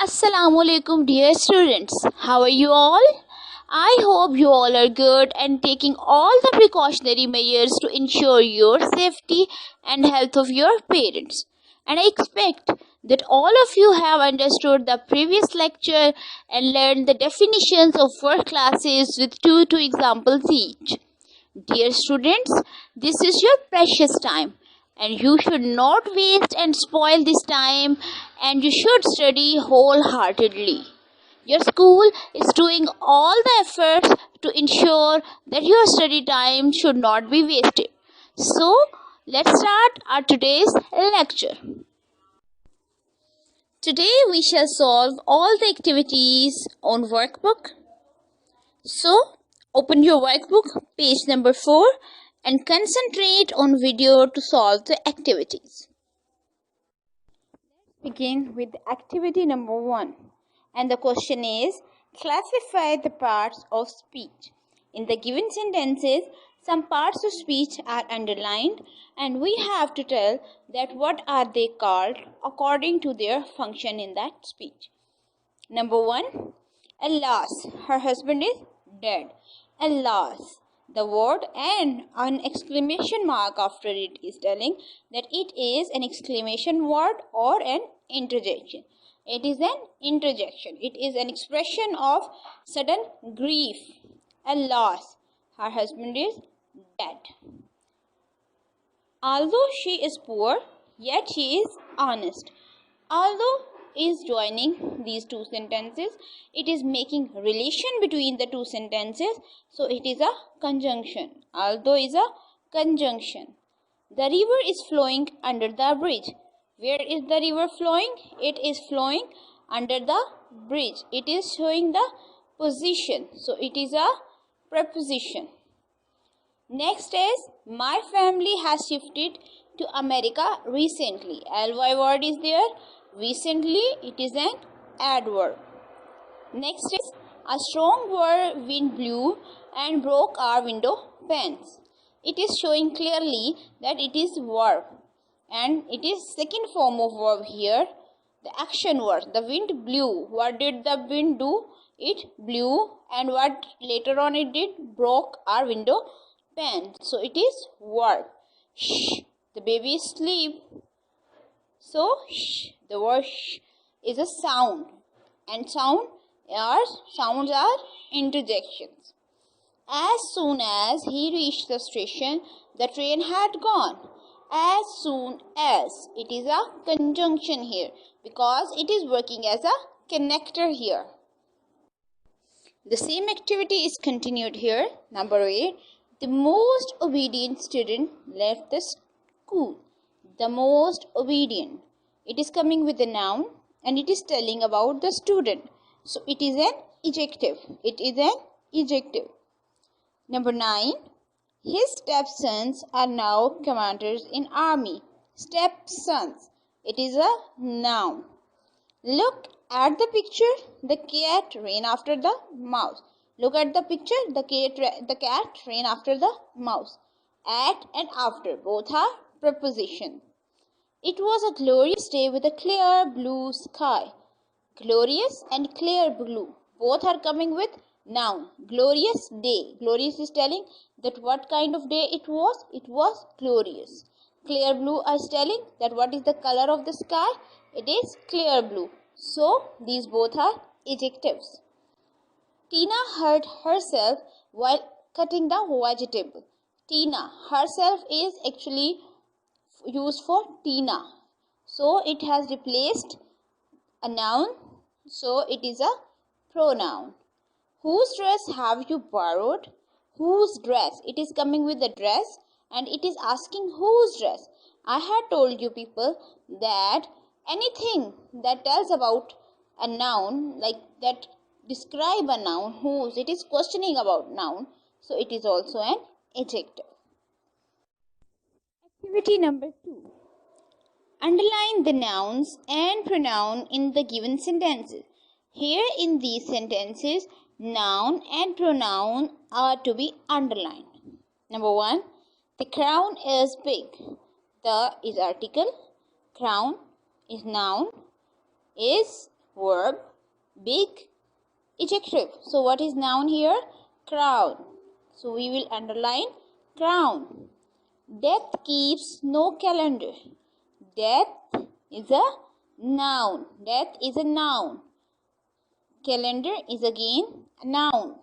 Assalamualaikum dear students. How are you all? I hope you all are good and taking all the precautionary measures to ensure your safety and health of your parents. And I expect that all of you have understood the previous lecture and learned the definitions of four classes with two examples each. Dear students, this is your precious time and you should not waste and spoil this time, and you should study wholeheartedly. Your school is doing all the efforts to ensure that your study time should not be wasted. So, let's start our today's lecture. Today we shall solve all the activities on workbook. So, open your workbook, page number 4, and concentrate on video to solve the activities. Begin with activity number 1. And the question is, classify the parts of speech. In the given sentences, some parts of speech are underlined and we have to tell that what are they called according to their function in that speech. Number 1, alas, her husband is dead. Alas, the word and an exclamation mark after it is telling that it is an exclamation word or an interjection. It is an interjection. It is an expression of sudden grief. Alas, her husband is dead. Although she is poor, yet she is honest. Although is joining these two sentences, it is making relation between the two sentences, so it is a conjunction. Although is a conjunction. The river is flowing under the bridge. Where is the river flowing? It is flowing under the bridge. It is showing the position, so it is a preposition. Next is, my family has shifted to America recently. Ly word is there. Recently, it is an adverb. Next is, a strong wind blew and broke our window panes. It is showing clearly that it is verb. And it is second form of verb here. The action word. The wind blew. What did the wind do? It blew. And what later on it did? Broke our window pane. So it is verb. Shh. The baby is asleep. So shh. The word shh is a sound. And sounds are interjections. As soon as he reached the station, the train had gone. As soon as. It is a conjunction here because it is working as a connector here. The same activity is continued here. Number 8. The most obedient student left the school. The most obedient. It is coming with a noun and it is telling about the student. So it is an adjective. It is an adjective. Number 9. His stepsons are now commanders in army. Stepsons. It is a noun. Look at the picture. The cat ran after the mouse. Look at the picture. The cat ran after the mouse. At and after both are prepositions. It was a glorious day with a clear blue sky. Glorious and clear blue. Both are coming with noun. Glorious day. Glorious is telling that what kind of day it was. It was glorious. Clear blue is telling that what is the color of the sky. It is clear blue. So these both are adjectives. Tina hurt herself while cutting the vegetable. Tina herself is actually used for Tina. So it has replaced a noun. So it is a pronoun. Whose dress have you borrowed? Whose dress? It is coming with the dress and it is asking whose dress. I had told you people that anything that tells about a noun, like that describe a noun, whose, it is questioning about noun. So it is also an adjective. Activity number 2. Underline the nouns and pronoun in the given sentences. Here in these sentences, noun and pronoun are to be underlined. Number 1. The crown is big. The is article. Crown is noun. Is verb, big, adjective. So what is noun here? Crown. So we will underline crown. Death keeps no calendar. Death is a noun. Death is a noun. Calendar is again a noun.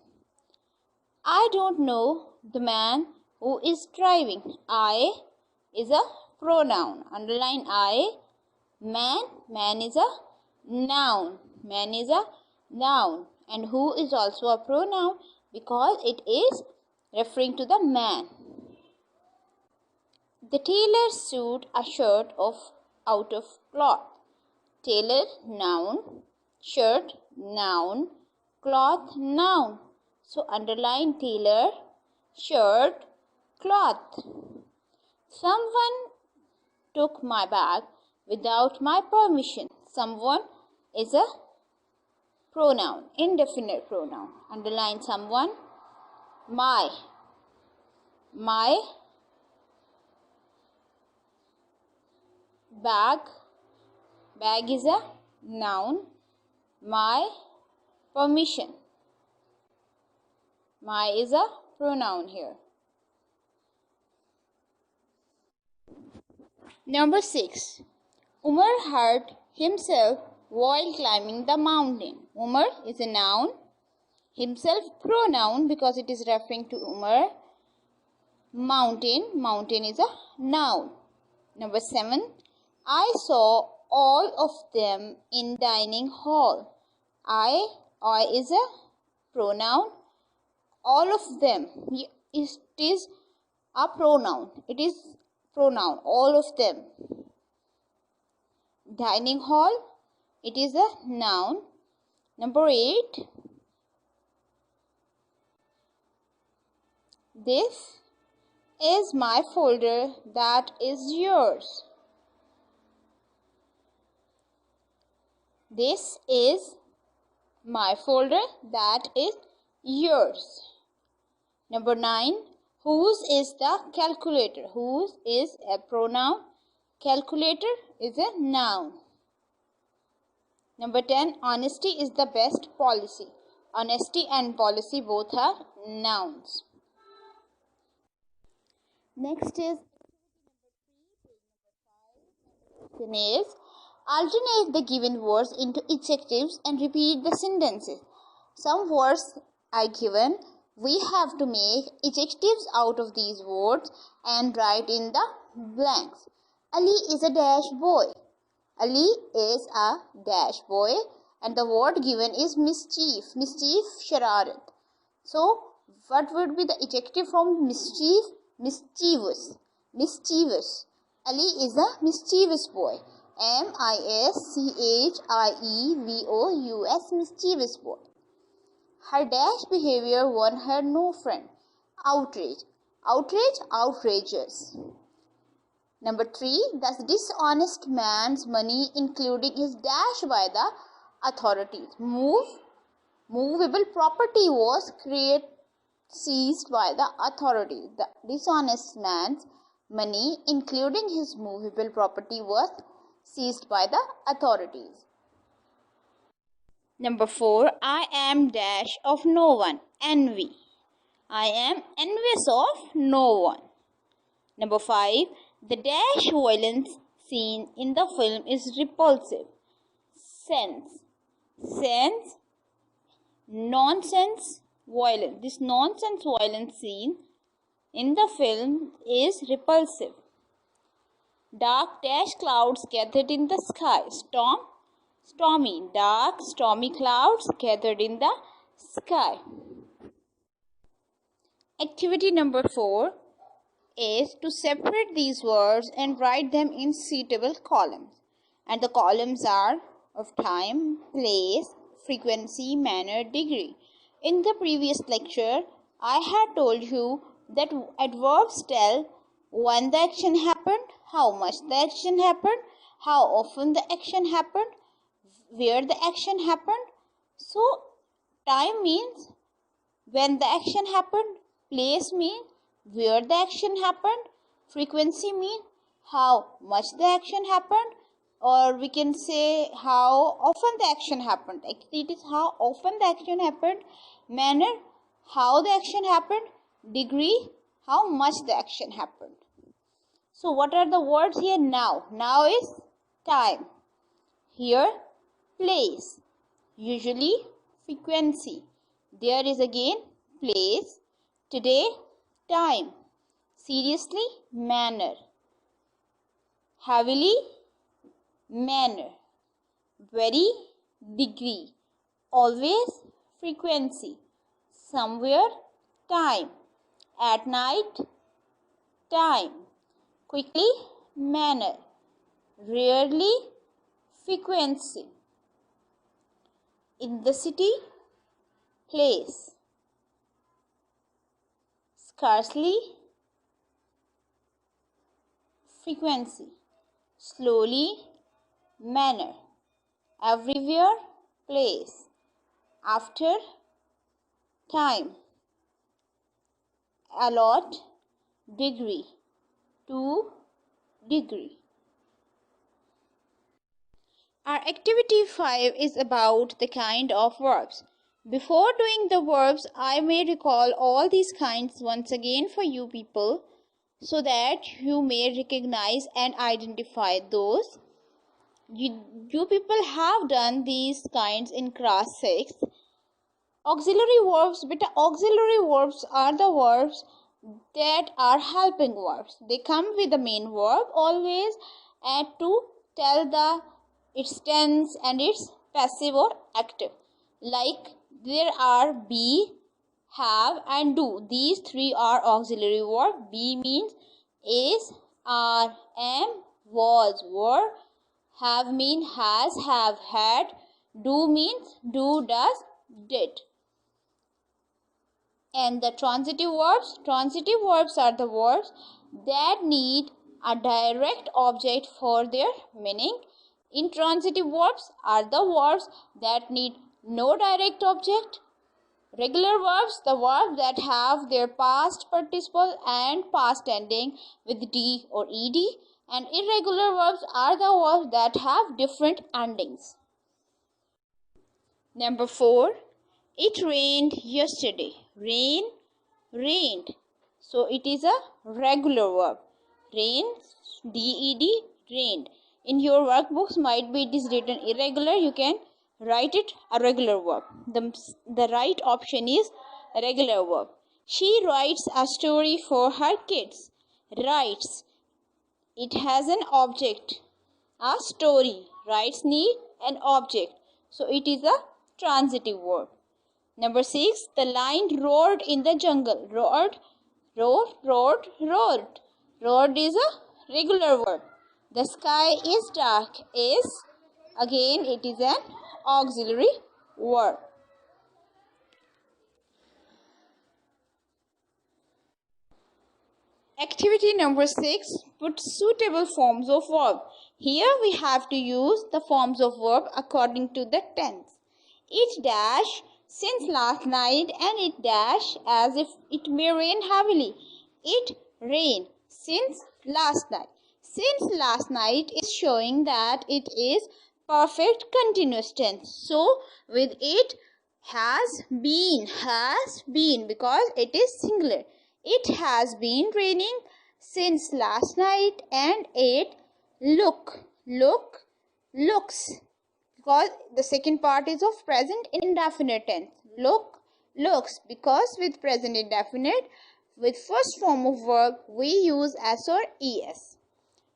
I don't know the man who is driving. I is a pronoun. Underline I. Man is a noun. Man is a noun. And who is also a pronoun because it is referring to the man. The tailor sewed a shirt out of cloth. Tailor, noun. Shirt, noun. Cloth, noun. So underline tailor, shirt, cloth. Someone took my bag without my permission. Someone is a pronoun, indefinite pronoun. Underline someone. My bag is a noun. My permission. My is a pronoun here. Number 6. Umar hurt himself while climbing the mountain. Umar is a noun. Himself pronoun because it is referring to Umar. Mountain is a noun. Number 7. I saw all of them in dining hall. I is a pronoun. All of them, it is a pronoun. It is pronoun, all of them. Dining hall, it is a noun. Number 8. This is my folder, that is yours. This is my folder, that is yours. Number 9. Whose is the calculator? Whose is a pronoun. Calculator is a noun. Number 10. Honesty is the best policy. Honesty and policy both are nouns. Next is alternate the given words into adjectives and repeat the sentences. Some words are given. We have to make adjectives out of these words and write in the blanks. Ali is a dash boy. Ali is a dash boy and the word given is mischief. Mischief, shararat. So, what would be the adjective from mischief? Mischievous. Mischievous. Ali is a mischievous boy. M-I-S-C-H-I-E-V-O-U-S. Mischievous boy. Her dash behavior won her no friend. Outrage. Outrage, outrageous. Number 3. The dishonest man's money, including his dash by the authorities. Movable property was seized by the authorities. The dishonest man's money, including his movable property, was seized by the authorities. Number 4. I am dash of no one. Envy. I am envious of no one. Number 5. The dash violence scene in the film is repulsive. Sense. Nonsense, violence. This nonsense violence scene in the film is repulsive. Dark dash clouds gathered in the sky. Stormy. Dark, stormy clouds gathered in the sky. Activity number 4 is to separate these words and write them in suitable columns. And the columns are of time, place, frequency, manner, degree. In the previous lecture, I had told you that adverbs tell when the action happened, how much the action happened, how often the action happened, where the action happened. So, time means when the action happened, place means where the action happened, frequency means how much the action happened, or we can say how often the action happened. Actually, it is how often the action happened, manner, how the action happened, degree, how much the action happened. So what are the words here? Now. Now is time. Here, place. Usually, frequency. There is again place. Today, time. Seriously, manner. Heavily, manner. Very, degree. Always, frequency. Somewhere, time. At night, time. Quickly, manner. Rarely, frequency. In the city, place. Scarcely, frequency. Slowly, manner. Everywhere, place. After, time. A lot, degree. To, degree. Our activity 5 is about the kind of verbs. Before doing the verbs, I may recall all these kinds once again for you people so that you may recognize and identify those. You people have done these kinds in class 6. Auxiliary verbs, beta, auxiliary verbs are the verbs that are helping verbs. They come with the main verb always and to tell its tense and its passive or active. Like there are be, have and do. These three are auxiliary verb. Be means is, are, am, was, were. Have mean has, have, had. Do means do, does, did. And the transitive verbs are the verbs that need a direct object for their meaning. Intransitive verbs are the verbs that need no direct object. Regular verbs, the verbs that have their past participle and past ending with D or ED. And irregular verbs are the verbs that have different endings. Number 4. It rained yesterday. Rain, rained. So it is a regular verb. Rain, D-E-D, rained. In your workbooks might be it is written irregular. You can write it a regular verb. The right option is regular verb. She writes a story for her kids. Writes. It has an object. A story. Writes need an object. So it is a transitive verb. Number 6. The lion roared in the jungle. Roared, roared. Roared is a regular verb. The sky is dark. Is, again it is an auxiliary verb. Activity number 6. Put suitable forms of verb. Here we have to use the forms of verb according to the tense. It dash since last night and it dash as if it may rain heavily. It rain since last night. Since last night is showing that it is perfect continuous tense. So with it has been because it is singular. It has been raining since last night and it looks because the second part is of present indefinite tense. Looks because with present indefinite with first form of verb we use s or es.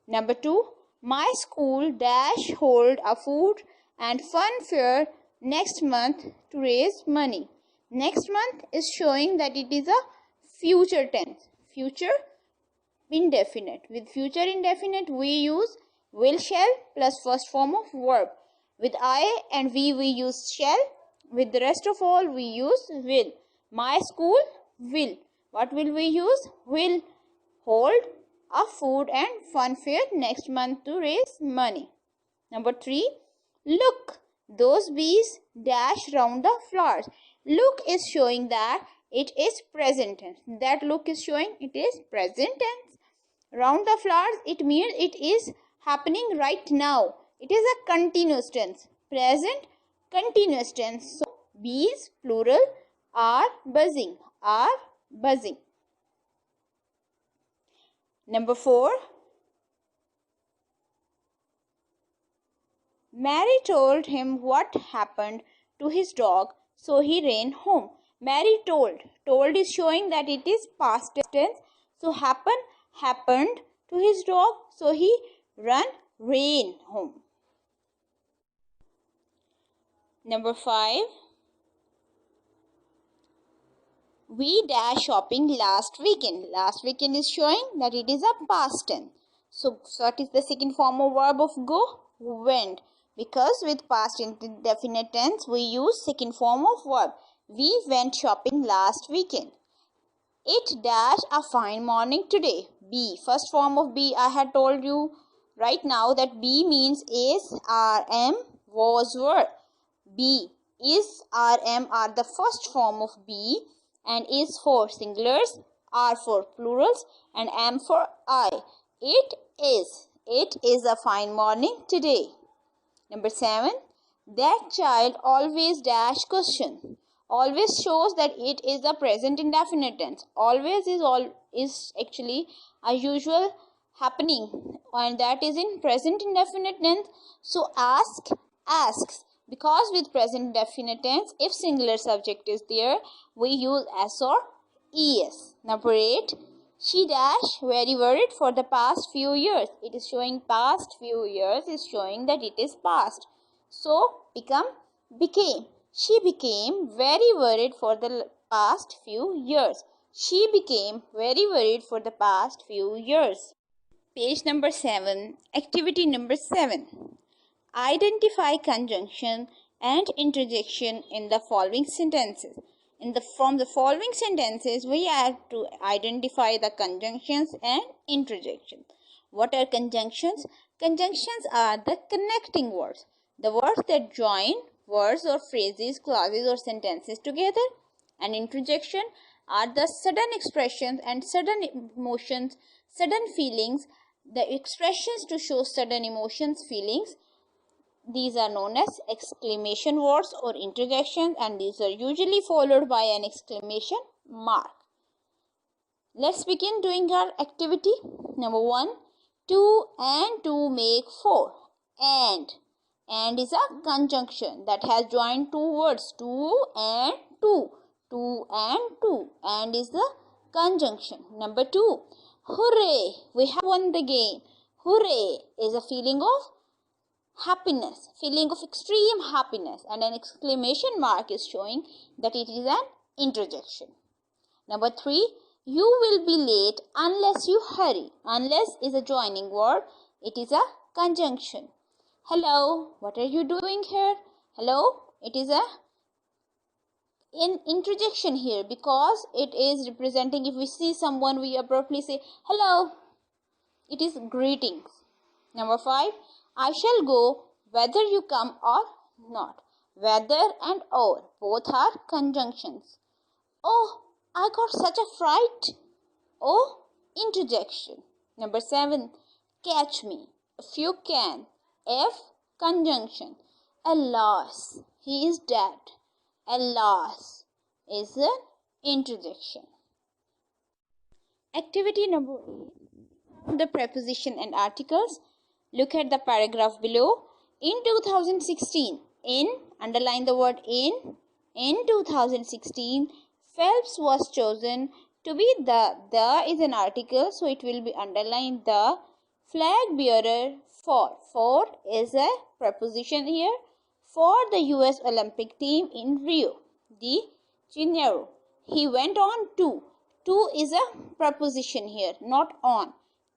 Number 2. My school dash hold a food and fun fair next month to raise money. Next month is showing that it is a future tense. Future indefinite. With future indefinite we use will, shall plus first form of verb. With I and we use shall. With the rest of all we use will. My school will. What will we use? Will hold a food and fun fair next month to raise money. Number 3. Look. Those bees dash round the flowers. Look is showing that it is present tense. That look is showing it is present tense. Round the flowers, it means it is happening right now. It is a continuous tense. Present continuous tense. So bees plural are buzzing. Are buzzing. Number 4. Mary told him what happened to his dog, so he ran home. Mary told. Told is showing that it is past tense. So happened to his dog, so he ran home. Number 5. We dash shopping last weekend. Last weekend is showing that it is a past tense. So what is the second form of verb of go? Went. Because with past indefinite tense we use second form of verb. We went shopping last weekend. It dash a fine morning today. Be. First form of be, I had told you right now that be means is, are, am, was, were. Be, is, are, am are the first form of be, and is for singulars, are for plurals, and am for I. It is a fine morning today. Number 7. That child always dash question. Always shows that it is a present indefinite tense. Always is actually a usual happening, and that is in present indefinite tense. So asks. Because with present indefinite tense, if singular subject is there, we use s or es. Number 8. She dash very worried for the past few years. It is showing past few years is showing that it is past. So became. She became very worried for the past few years. She became very worried for the past few years. Page number 7. Activity number 7. Identify conjunction and interjection in the following sentences. From the following sentences, we have to identify the conjunctions and interjections. What are conjunctions? Conjunctions are the connecting words. The words that join words or phrases, clauses or sentences together. And interjection are the sudden expressions and sudden emotions, sudden feelings, the expressions to show sudden emotions, feelings. These are known as exclamation words or interjections, and these are usually followed by an exclamation mark. Let's begin doing our activity. Number 1. 2 and 2 make 4. And is a conjunction that has joined two words, 2 and 2. 2 and 2. And is the conjunction. Number 2. Hooray! We have won the game. Hooray is a feeling of happiness, feeling of extreme happiness, and an exclamation mark is showing that it is an interjection. Number 3. You will be late unless you hurry. Unless is a joining word. It is a conjunction. Hello, what are you doing here? Hello, it is an interjection here because it is representing, if we see someone, we abruptly say hello. It is greetings. Number 5. I shall go whether you come or not. Whether and or both are conjunctions. Oh, I got such a fright. Oh, interjection. Number 7. Catch me if you can. If, conjunction. Alas, he is dead. Alas is an interjection. Activity number 8. The preposition and articles. Look at the paragraph below. In 2016, underline the word in 2016, Phelps was chosen to be the is an article, so it will be underlined the flag bearer for is a preposition here for the US Olympic team in Rio de Janeiro. He went on to is a preposition here, not on.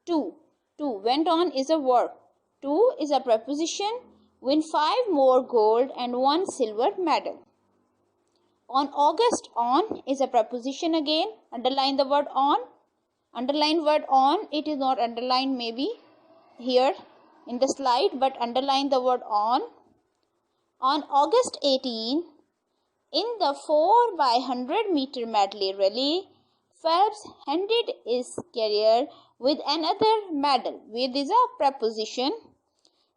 To went on is a verb. To is a preposition. Win 5 more gold and 1 silver medal. On August, on is a preposition again. Underline the word on. Underline word on. It is not underlined maybe here in the slide, but underline the word on. On August 18, in the 4x100-meter medley relay, Phelps ended his career with another medal. With is a preposition.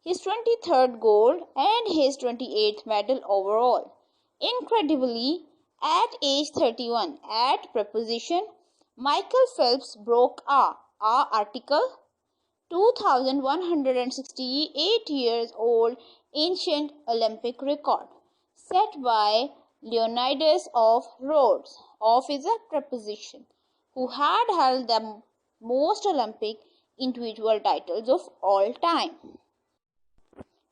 his 23rd gold and his 28th medal overall. Incredibly, at age 31, at preposition, Michael Phelps broke a article 2168 years old ancient Olympic record set by Leonidas of Rhodes. Of is a preposition, who had held the most Olympic individual titles of all time.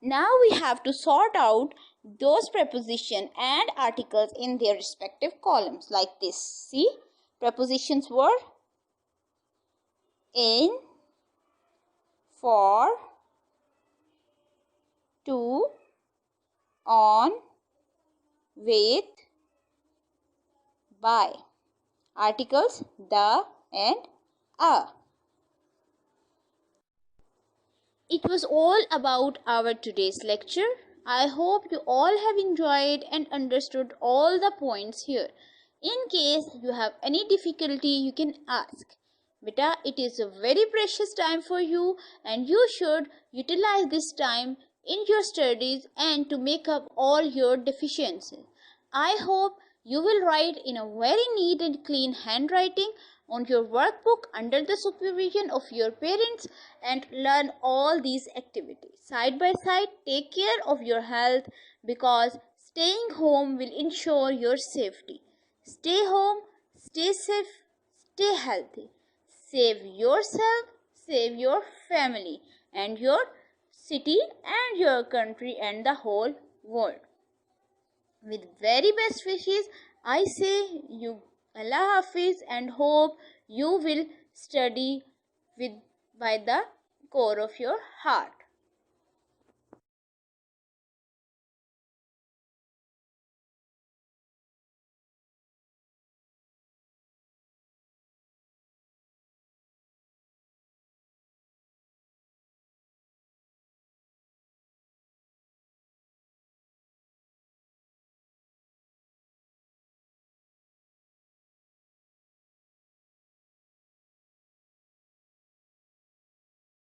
Now we have to sort out those prepositions and articles in their respective columns like this. See, prepositions were in, for, to, on, with, by. Articles the and a. It was all about our today's lecture. I hope you all have enjoyed and understood all the points here. In case you have any difficulty, you can ask. Beta, it is a very precious time for you and you should utilize this time in your studies and to make up all your deficiencies. I hope you will write in a very neat and clean handwriting on your workbook under the supervision of your parents and learn all these activities. Side by side, take care of your health because staying home will ensure your safety. Stay home, stay safe, stay healthy. Save yourself, save your family and your city and your country and the whole world. With very best wishes, I say you Allah Hafiz and hope you will study by the core of your heart.